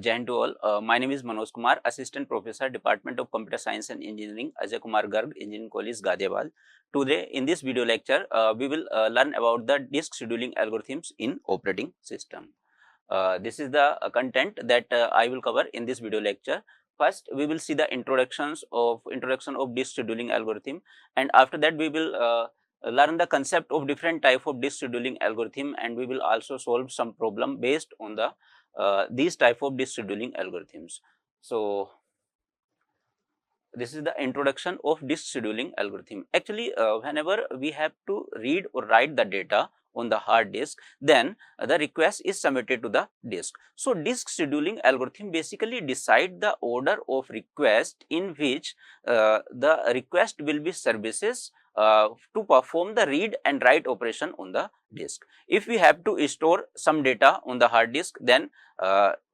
Jain to all. My name is Manoj Kumar, Assistant Professor, Department of Computer Science and Engineering, Akgec Engineering College, Ghaziabad. Today, in this video lecture, we will learn about the disk scheduling algorithms in operating system. This is the content that I will cover in this video lecture. First, we will see the introduction of disk scheduling algorithm, and after that, we will learn the concept of different type of disk scheduling algorithm, and we will also solve some problem based on the these type of disk scheduling algorithms. So, this is the introduction of disk scheduling algorithm. Actually, whenever we have to read or write the data on the hard disk, then the request is submitted to the disk. So, disk scheduling algorithm basically decide the order of request in which the request will be services to perform the read and write operation on the disk. If we have to store some data on the hard disk, then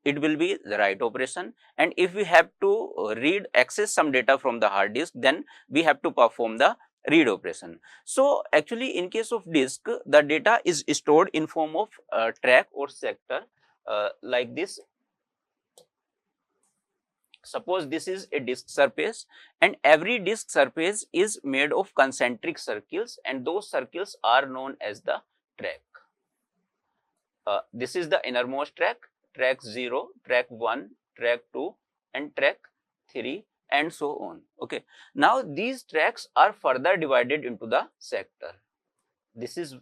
it will be the write operation, and if we have to access some data from the hard disk, then we have to perform the read operation. So, actually in case of disk, the data is stored in form of track or sector like this. Suppose this is a disk surface, and every disk surface is made of concentric circles, and those circles are known as the track. This is the innermost track, track 0, track 1, track 2 and track 3 and so on. Okay. Now, these tracks are further divided into the sector. This is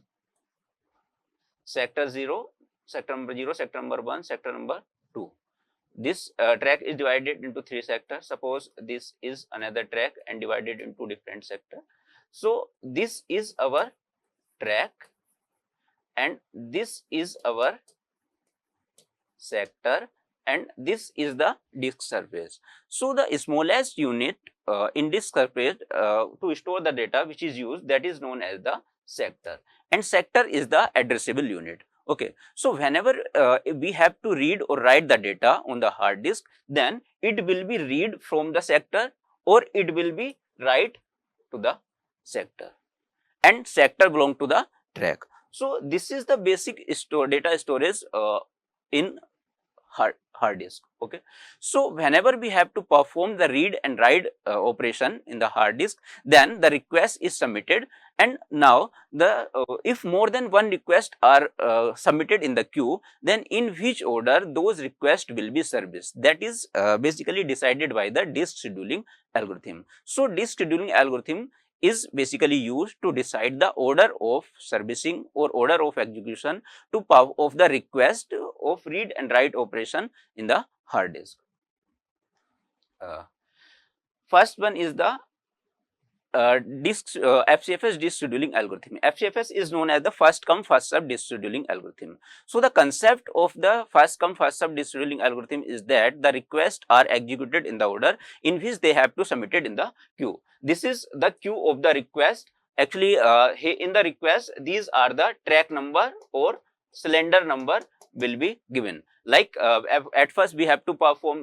sector 0, sector number 0, sector number 1, sector number 2. This track is divided into 3 sectors. Suppose this is another track and divided into different sector. So, this is our track and this is our sector and this is the disk surface. So, the smallest unit in disk surface to store the data which is used, that is known as the sector, and sector is the addressable unit. Okay. So, whenever we have to read or write the data on the hard disk, then it will be read from the sector or it will be write to the sector, and sector belong to the track. So, this is the basic data storage in hard disk. Okay. So, whenever we have to perform the read and write operation in the hard disk, then the request is submitted, and now the if more than one request are submitted in the queue, then in which order those requests will be serviced, that is basically decided by the disk scheduling algorithm. So, disk scheduling algorithm is basically used to decide the order of servicing or order of execution of the request of read and write operation in the hard disk. First one is the FCFS disk scheduling algorithm. FCFS is known as the first come first serve disk scheduling algorithm. So, the concept of the first come first serve disk scheduling algorithm is that the requests are executed in the order in which they have to submitted in the queue. This is the queue of the request. Actually, in the request, these are the track number or cylinder number will be given. Like at first we have to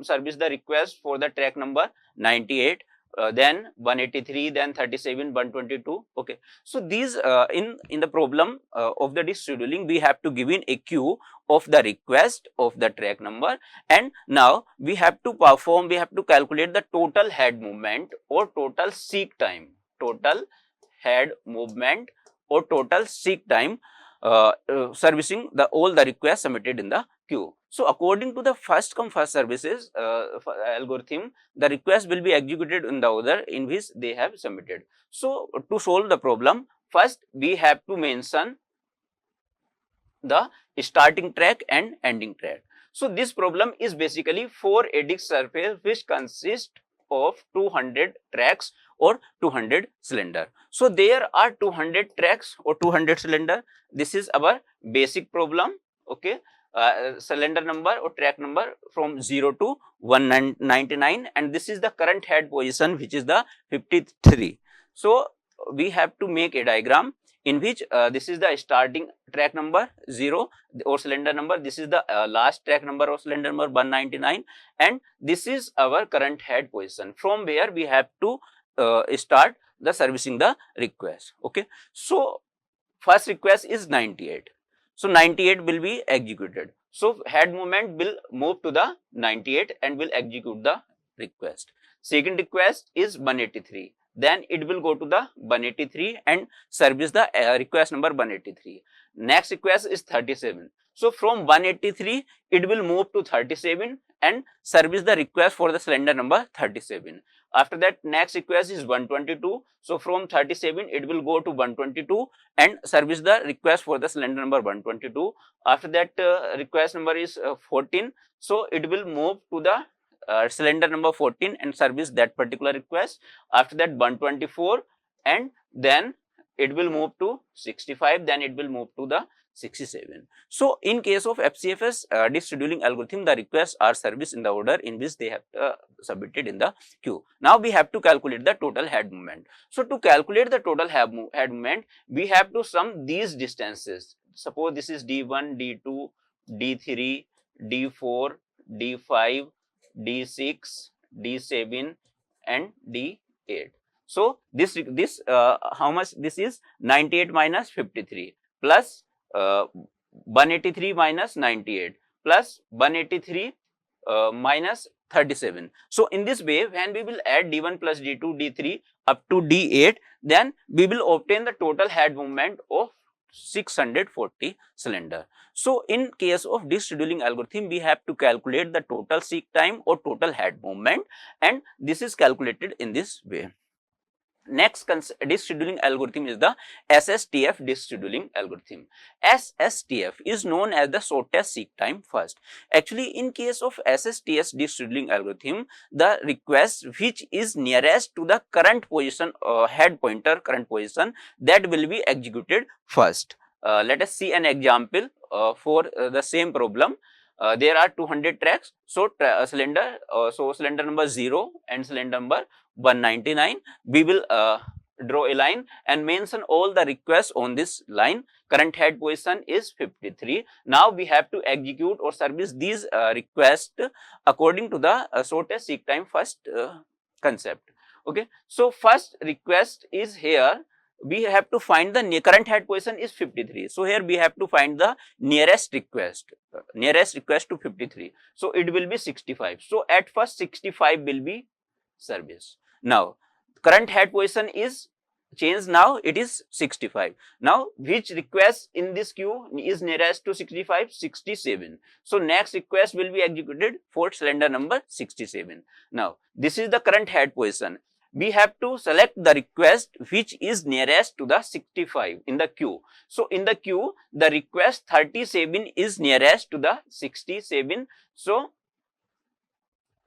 service the request for the track number 98. Then 183, then 37, 122. Okay. So, these in the problem of the disk scheduling, we have to give in a queue of the request of the track number, and now we have to calculate the total head movement or total seek time, total head movement or total seek time servicing all the requests submitted in the queue. So, according to the first come first services algorithm, the request will be executed in the order in which they have submitted. So, to solve the problem, first we have to mention the starting track and ending track. So, this problem is basically for a disk surface which consists of 200 tracks or 200 cylinder. So, there are 200 tracks or 200 cylinder. This is our basic problem. Okay. Cylinder number or track number from 0 to 199, and this is the current head position which is the 53. So, we have to make a diagram in which this is the starting track number 0 or cylinder number, this is the last track number or cylinder number 199, and this is our current head position from where we have to start the servicing the request. Okay. So, first request is 98. So, 98 will be executed. So head movement will move to the 98 and will execute the request. Second request is 183. Then it will go to the 183 and service the request number 183. Next request is 37. So from 183, it will move to 37 and service the request for the cylinder number 37. After that, next request is 122. So from 37, it will go to 122 and service the request for the cylinder number 122. After that, request number is 14. So it will move to the cylinder number 14 and service that particular request. After that, 124, and then it will move to 65, then it will move to the 67. So in case of FCFS disk scheduling algorithm, the requests are serviced in the order in which they have submitted in the queue. Now we have to calculate the total head movement. So to calculate the total head movement, we have to sum these distances. Suppose this is D1, D2, D3, D4, D5, D6, D7 and D8. So this how much this is? 98 minus 53 plus 183 minus 98 plus 183 minus 37. So in this way, when we will add D1 plus D2, D3 up to D8, then we will obtain the total head movement of 640 cylinder. So in case of disk scheduling algorithm, we have to calculate the total seek time or total head movement, and this is calculated in this way. Next disk scheduling algorithm is the SSTF disk scheduling algorithm. SSTF is known as the shortest seek time first. Actually, in case of SSTF disk scheduling algorithm, the request which is nearest to the current position, head pointer current position, that will be executed first. Let us see an example for the same problem. There are 200 tracks. So cylinder number 0 and cylinder number 199. We will draw a line and mention all the requests on this line. Current head position is 53. Now we have to execute or service these requests according to the shortest seek time first concept. Okay. So first request is here. We have to find the current head position is 53. So here we have to find the nearest request to 53. So it will be 65. So at first 65 will be service. Now current head position is changed, now it is 65. Now which request in this queue is nearest to 65? 67. So next request will be executed for cylinder number 67. Now this is the current head position. We have to select the request which is nearest to the 65 in the queue. So in the queue, the request 37 is nearest to the 67. So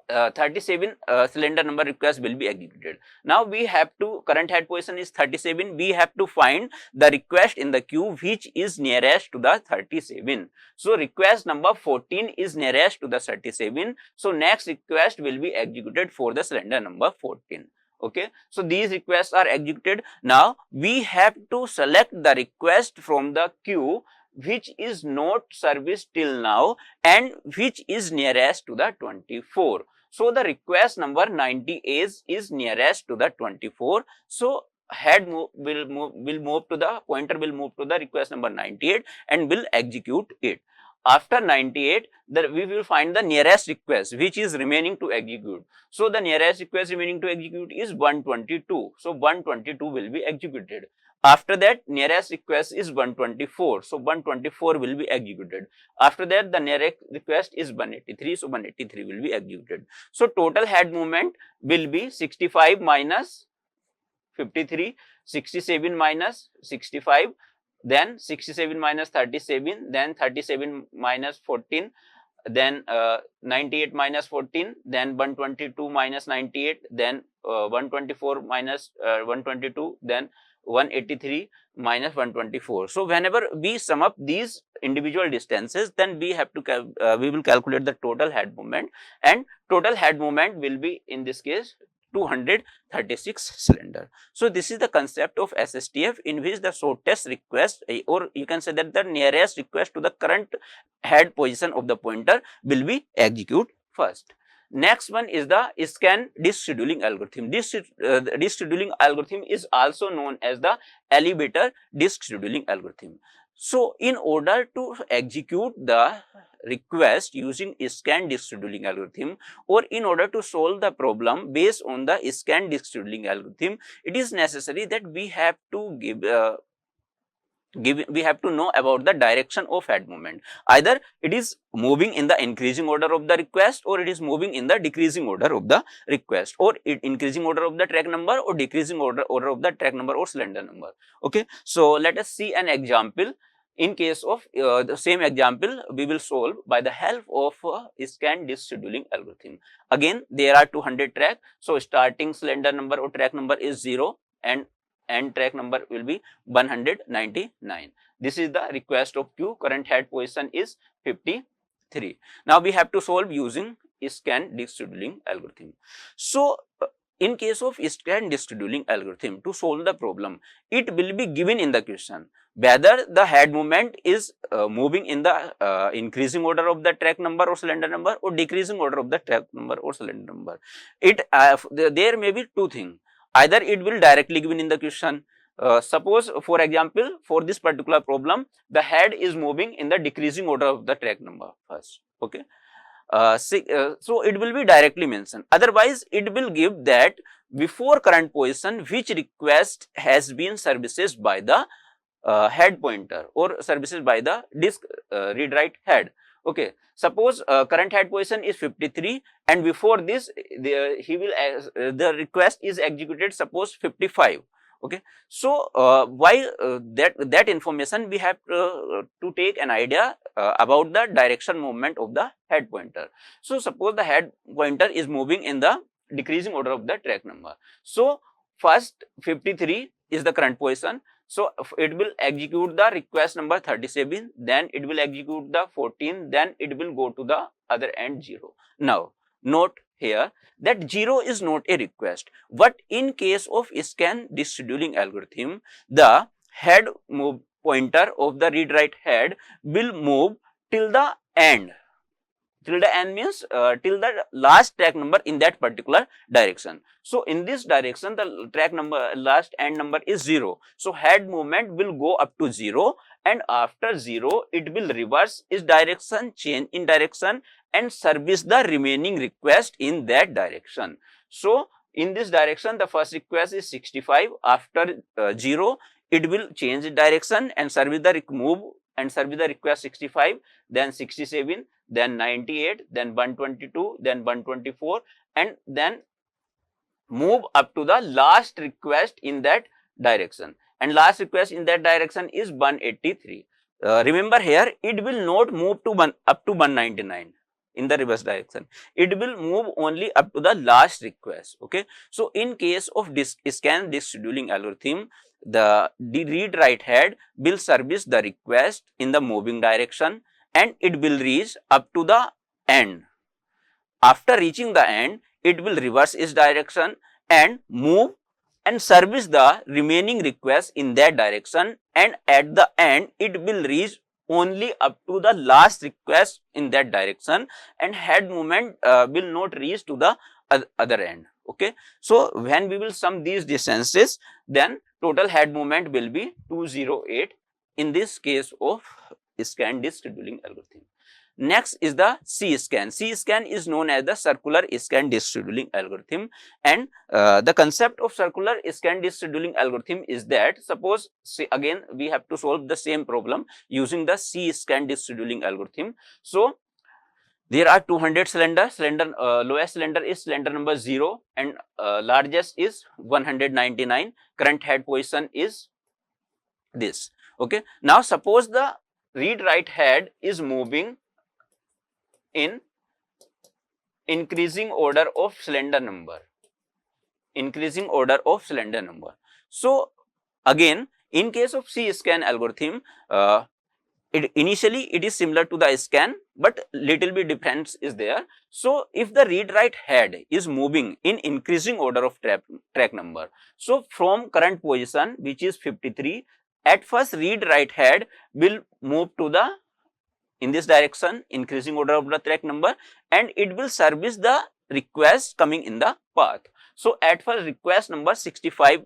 37 cylinder number request will be executed. Now we have to, current head position is 37. We have to find the request in the queue which is nearest to the 37. So request number 14 is nearest to the 37. So next request will be executed for the cylinder number 14. Okay, so these requests are executed. Now we have to select the request from the queue which is not serviced till now and which is nearest to the 24. So the request number 90 is nearest to the 24. So head will move to the pointer will move to the request number 98 and will execute it. After 98, we will find the nearest request which is remaining to execute. So the nearest request remaining to execute is 122. So 122 will be executed. After that, nearest request is 124. So 124 will be executed. After that, the nearest request is 183. So 183 will be executed. So total head movement will be 65 minus 53, 67 minus 65. Then 67 minus 37, then 37 minus 14, then 98 minus 14, then 122 minus 98, then 124 minus 122, then 183 minus 124. So whenever we sum up these individual distances, then we have to we will calculate the total head movement, and total head movement will be in this case 236 cylinder. So this is the concept of SSTF, in which the shortest request, or you can say that the nearest request to the current head position of the pointer will be executed first. Next one is the scan disk scheduling algorithm. This disk scheduling algorithm is also known as the elevator disk scheduling algorithm. So in order to execute the request using scan disk scheduling algorithm, or in order to solve the problem based on the scan disk scheduling algorithm, it is necessary that we have to we have to know about the direction of head movement. Either it is moving in the increasing order of the request, or it is moving in the decreasing order of the request, or increasing order of the track number, or decreasing order of the track number or cylinder number. Okay, so let us see an example. In case of the same example, we will solve by the help of scan disk scheduling algorithm. Again, there are 200 track, so starting cylinder number or track number is 0, and end track number will be 199. This is the request of queue. Current head position is 53. Now we have to solve using scan disk scheduling algorithm. So in case of scan disk scheduling algorithm, to solve the problem, it will be given in the question whether the head movement is moving in the increasing order of the track number or cylinder number, or decreasing order of the track number or cylinder number. There may be two things. Either it will directly given in the question. Suppose, for example, for this particular problem, the head is moving in the decreasing order of the track number first. Okay. So it will be directly mentioned. Otherwise, it will give that before current position, which request has been serviced by the head pointer, or services by the disk read write head. Okay, suppose current head position is 53, and before this the request is executed, suppose 55. Okay, so why that information we have to take an idea about the direction movement of the head pointer. So suppose the head pointer is moving in the decreasing order of the track number. So first 53 is the current position. So it will execute the request number 37, then it will execute the 14, then it will go to the other end 0. Now note here that 0 is not a request, but in case of scan disk scheduling algorithm, the head move pointer of the read write head will move till the end. Till the end means till the last track number in that particular direction. So in this direction, the track number last end number is 0. So head movement will go up to 0, and after 0 it will reverse its direction, change in direction, and service the remaining request in that direction. So in this direction, the first request is 65. After 0, it will change direction and service the move and service the request 65, then 67, then 98, then 122, then 124, and then move up to the last request in that direction. And last request in that direction is 183. Remember here, it will not move to up to 199 in the reverse direction. It will move only up to the last request. Okay. So in case of scan disk scheduling algorithm, the read write head will service the request in the moving direction, and it will reach up to the end. After reaching the end, it will reverse its direction and move and service the remaining request in that direction, and at the end it will reach only up to the last request in that direction, and head movement will not reach to the other end. Okay, so when we will sum these distances, then total head movement will be 208 in this case of scan disk scheduling algorithm. Next is the C-scan. C-scan is known as the circular scan disk scheduling algorithm, and the concept of circular scan disk scheduling algorithm is that, suppose again we have to solve the same problem using the C-scan disk scheduling algorithm. So there are 200 cylinders. Lowest cylinder is cylinder number 0, and largest is 199. Current head position is this. Okay. Now suppose the read write head is moving in increasing order of cylinder number. Increasing order of cylinder number. So again, in case of C-scan algorithm, initially it is similar to the scan, but little bit difference is there. So if the read write head is moving in increasing order of track number, so from current position, which is 53, at first read write head will move to the in this direction, increasing order of the track number, and it will service the request coming in the path. So at first request number 65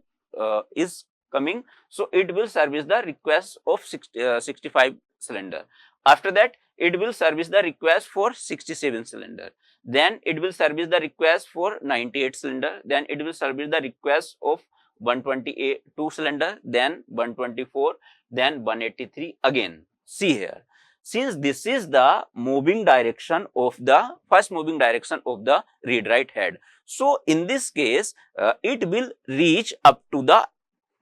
is coming, so it will service the request of 65 cylinder. After that, it will service the request for 67 cylinder. Then it will service the request for 98 cylinder. Then it will service the request of 122 cylinder, then 124, then 183 again. See here, since this is the moving direction of the first moving direction of the read write head, so in this case it will reach up to the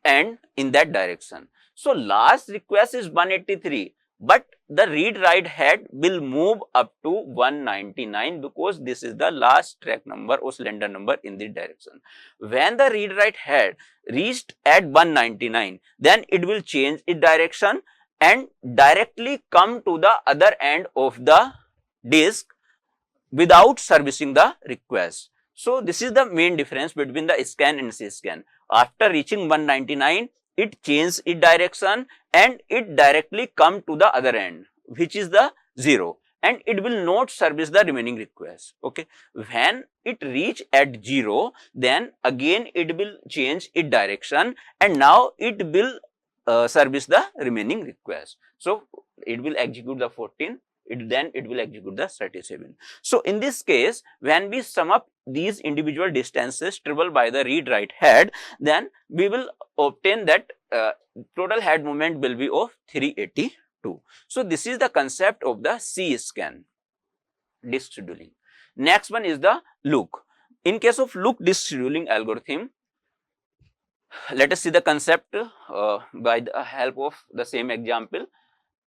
end in that direction. So last request is 183, but the read write head will move up to 199 because this is the last track number or cylinder number in this direction. When the read write head reached at 199, then it will change its direction and directly come to the other end of the disk without servicing the request. So this is the main difference between the scan and C-scan. After reaching 199, it changes its direction and it directly come to the other end, which is the 0, and it will not service the remaining request. Okay, when it reach at 0, then again it will change its direction and now it will service the remaining request. So it will execute the 14. Then it will execute the 37. So in this case, when we sum up these individual distances traveled by the read write head, then we will obtain that total head movement will be of 382. So this is the concept of the C-scan disk scheduling. Next one is the look. In case of look disk scheduling algorithm, let us see the concept by the help of the same example.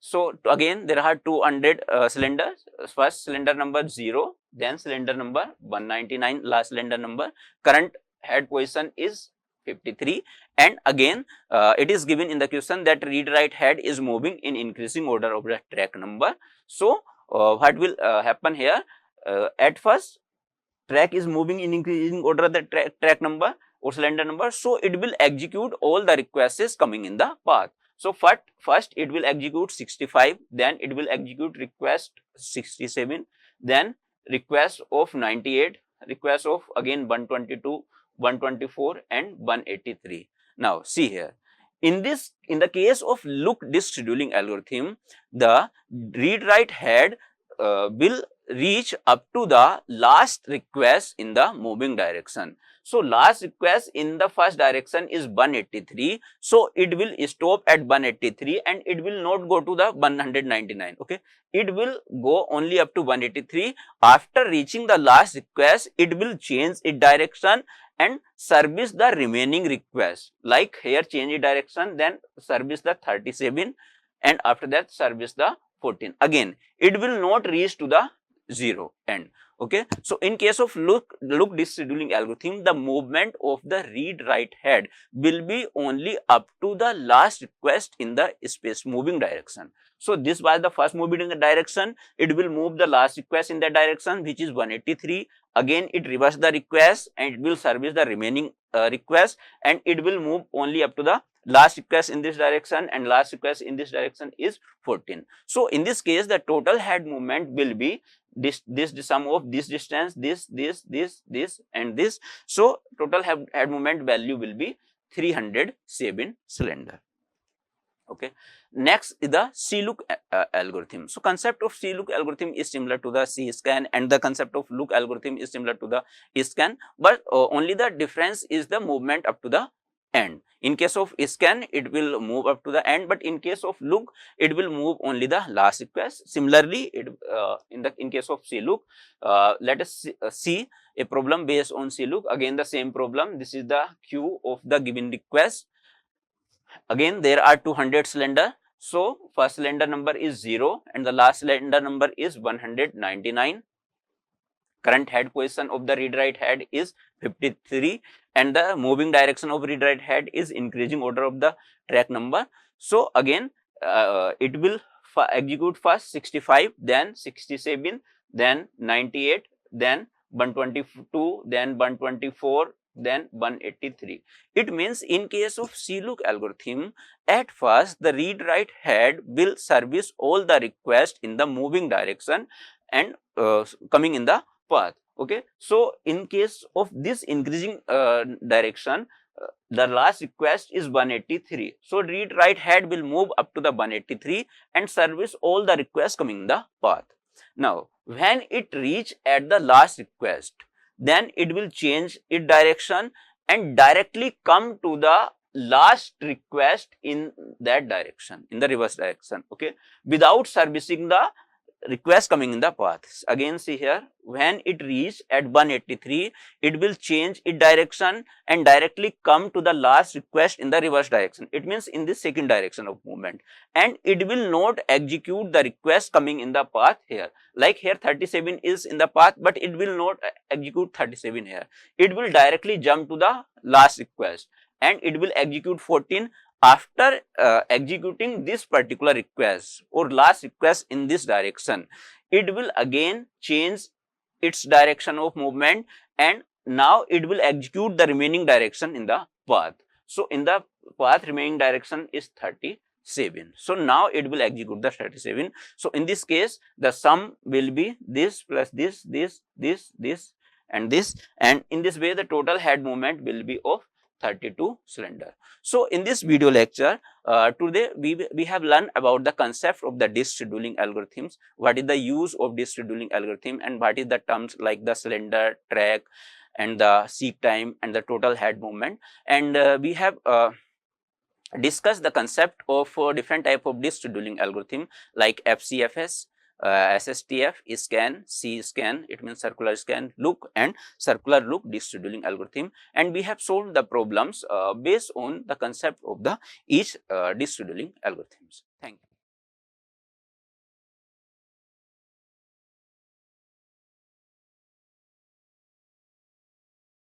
So again, there are 200 cylinders. First cylinder number 0, then cylinder number 199, last cylinder number. Current head position is 53, and again it is given in the question that read write head is moving in increasing order of the track number. So what will happen here? At first, track is moving in increasing order of the track number or cylinder number, so it will execute all the requests coming in the path. So first it will execute 65, then it will execute request 67, then request of 98, request of again 122, 124 and 183. Now see here, in the case of look disk scheduling algorithm, the read write head will reach up to the last request in the moving direction. So last request in the first direction is 183. So it will stop at 183 and it will not go to the 199. Okay, it will go only up to 183. After reaching the last request, it will change its direction and service the remaining request. Like here, change its direction, then service the 37, and after that service the 14. Again, it will not reach to the 0 end. Okay, so in case of look disk scheduling algorithm, the movement of the read write head will be only up to the last request in the space moving direction. So this was the first moving direction. It will move the last request in that direction, which is 183. Again, it reverse the request and it will service the remaining request, and it will move only up to the last request in this direction, and last request in this direction is 14. So in this case, the total head movement will be this sum of this distance, this and this. So total head movement value will be 307 cylinder. Okay, next is the C-look algorithm. So concept of C-look algorithm is similar to the C-scan, and the concept of look algorithm is similar to the scan, but only the difference is the movement up to the end. In case of scan, it will move up to the end, but in case of look, it will move only the last request. Similarly, in case of C-look, let us see a problem based on C-look. Again, the same problem. This is the queue of the given request. Again, there are 200 cylinder. So first cylinder number is 0 and the last cylinder number is 199. Current head position of the read write head is 53, and the moving direction of read write head is increasing order of the track number. So again, it will execute first 65, then 67, then 98, then 122, then 124, then 183. It means in case of C-look algorithm, at first the read write head will service all the requests in the moving direction and coming in the path. Okay, so in case of this increasing direction, the last request is 183. So read write head will move up to the 183 and service all the requests coming in the path. Now when it reach at the last request, then it will change its direction and directly come to the last request in that direction, in the reverse direction, okay, without servicing the request coming in the path. Again see here, when it reach at 183, it will change its direction and directly come to the last request in the reverse direction. It means in the second direction of movement, and it will not execute the request coming in the path here. Like here 37 is in the path, but it will not execute 37 here. It will directly jump to the last request and it will execute 14. After executing this particular request or last request in this direction, it will again change its direction of movement and now it will execute the remaining direction in the path. So in the path remaining direction is 37. So now it will execute the 37. So in this case, the sum will be this plus this, and this, and in this way the total head movement will be of 32 cylinder. So in this video lecture, today we have learned about the concept of the disk scheduling algorithms, what is the use of disk scheduling algorithm, and what is the terms like the cylinder, track, and the seek time and the total head movement. And we have discuss the concept of different type of disk scheduling algorithm like FCFS, SSTF, scan, C-scan, it means circular scan, look, and circular look disk scheduling algorithm. And we have solved the problems based on the concept of the each disk scheduling algorithms. Thank you.